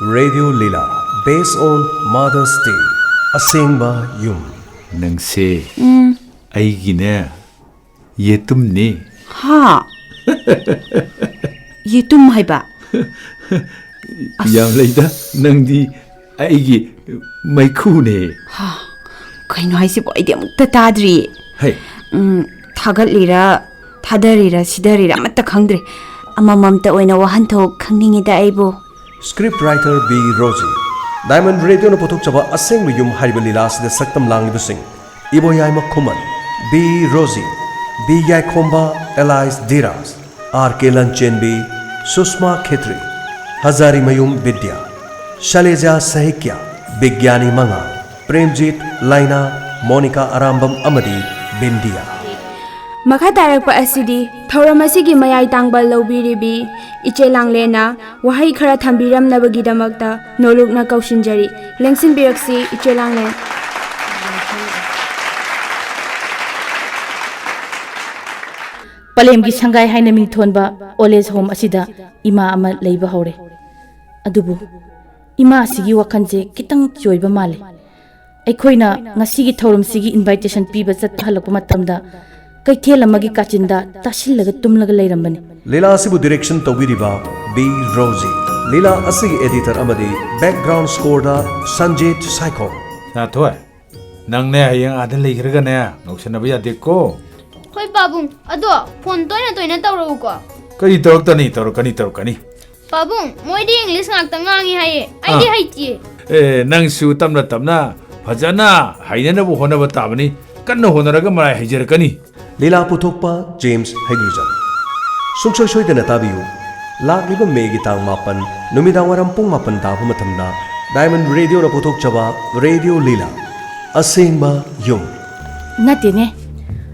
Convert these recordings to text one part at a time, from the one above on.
Radio Lila, based on Mother's Day, Asengba Yum. Nangse, aigine, yetumni. Ha? Yetum haiba? Yam laida, nangdi, aigi, maikune. Ha? Kaino haisi bo idea mutta tadri. Hey. Thagat lira, thadari sidari matta khangdre. Amamamta oina wahanthok khangningida aibo. Script writer B. Rosie. Diamond Radio no potok chaba Asengba Yum hariba lila asida saktam langibu sing. Ibo Yaima Kuman, B. Rosie, B. Yaikomba, Elias Diras, R. K. Lanchen B. SHUSMA KHETRI, Hazari Mayum Vidya, Shaleja Sahikya, Bigyani Manga, Premjit, Laina, Monica Arambam Amadi, Bindia. Makha tarakpa asidi thauramasi gi mayai tangbal lobiribi iche langlena wahai khara thambiram nabagidamakta nolukna kaushinjari lengsin biraksi iche langlen Palem gi sangai haina ming thonba oles home asida ima ama leiba hore adubu ima asigi wakanje kitang choiba male aikhoina ngasi gi thorum sigi invitation piba chat halakpa matamda KHETRI amagi kachinda tasillaga tumlaga leirambani Lila asibu direction tawiriba B. Rosie. Lila asigi editor amadi background score da SANJIT SAIKHOM. Nathoy, nangne hayang adan leikhraga ne, noksanabi adeko. Hoi Babung, ado phone toina tawro ko. Kari torokani. Babung, moidi English ngakta ngangi haye. Aidi haiti. Nang su tamna phajana hainana bu honaba tabani. Kanna honaraga marai haijarakani. Lila Putokpa James HEIGRUJAM. Sungsoi soi dana tabiyu. Lakliba Megi tang mapan, numidang waram pung mapan tabu matamda. Diamond Radio na putok chaba Radio Lila. Asengba Yum. natene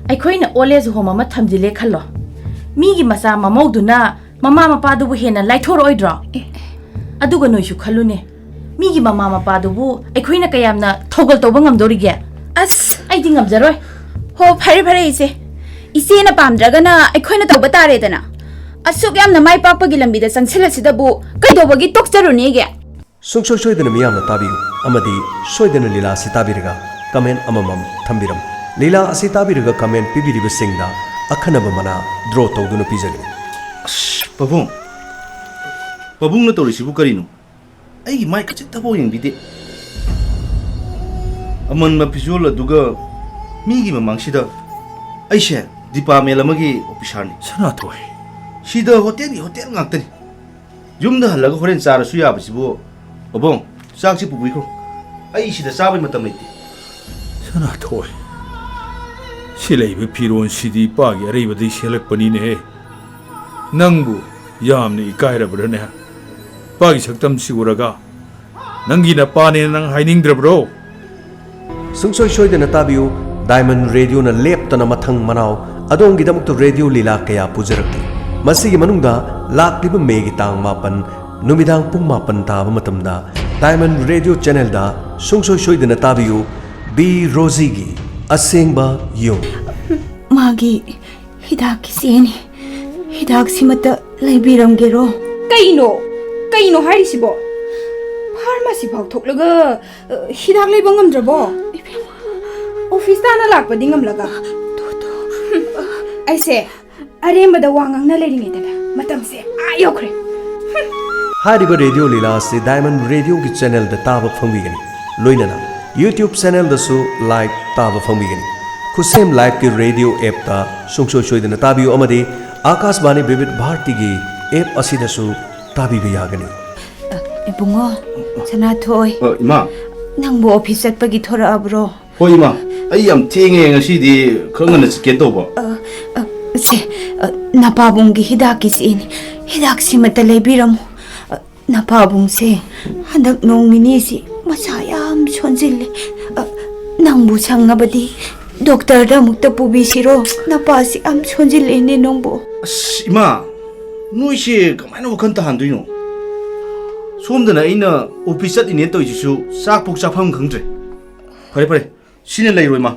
aikhoina oles home ama thamjile khallo migi masa mamauduna mama mapa du hena laithor oidra aduga noisu khallune migi mama mapa du aikhoina kayamna thogol toba ngamdorige as aidi ngamjaroi ho phare ise na pamdragana aikhoina toba tare dana asuk yamna mai pakpagi lambida sangsilasida bu kaidobagi tokjarunege Sungsoi soi dana miyamna tabiyu. Amadi soi dana Lila sitabiriga. Comment amamam thambiram. Lila asitabiriga comment pibiriba singda akhanaba mana draw tawduna pijagani. Babung na torisibu karino. Ay mai kachitabo yung bide. Aman mapisola duga migi mamangsida. Ay siya dipa melamagi opisani. Sanatoy. Sida hotel ngaktani. Yumda halaga horen sara suya basibu. Babung, saksi pupuy ko. Ay sida sabay matamiti. Sanatoy. Silaiba piron sidi pagi ariba di selakpani ne. Nangbu yamni ikairabra ne. Pagi saktam siguraga. Nangi na pane nang hainingdrabro. Sungsoi soi dana tabiyu. Diamond Radio na leptana mathang manaw adongidamukta Radio Lila kaya pujarakti. Masigi manungda lakliba Megi tang mapan numidang pung mapan taba matamda Diamond Radio channel da sungsoi soi dana tabiyu B. Rosie gi Asengba Yum. magi hidak kisini hidak simata laibiramgero kaino harisibo pharmacy phau thoklaga hidak leibangam office tana lakpadi ngamlaga aise arembada wangang na leringi dana matamse ayokre Hariba Radio Lila se Diamond Radio ki channel da taba phangwigani loinana YouTube channel da su like taba phangwigani kusem live ki radio app ta sungsoi soi dana tabiyu amade Akashbani Vivid Bharati gi app asida su tabiba yagani ibungo sanathoy Ima. nangbo office atpagi thora abro Hoy ima. Ay am tingeng ngasi khangan chicken toba. se napabungi hidak kisini hidak simata leibiramu napabung se handak nongmini si masayam sonjille nangbu sangabadi doctor da mukta pubisiro napasi am sonjille ni nongbo Ima. Nuisi kamaina wakan tahandoino. Somdana ina office at ine toisisu sakpok sakpham khangdre. Pare. Sine lairoi ma.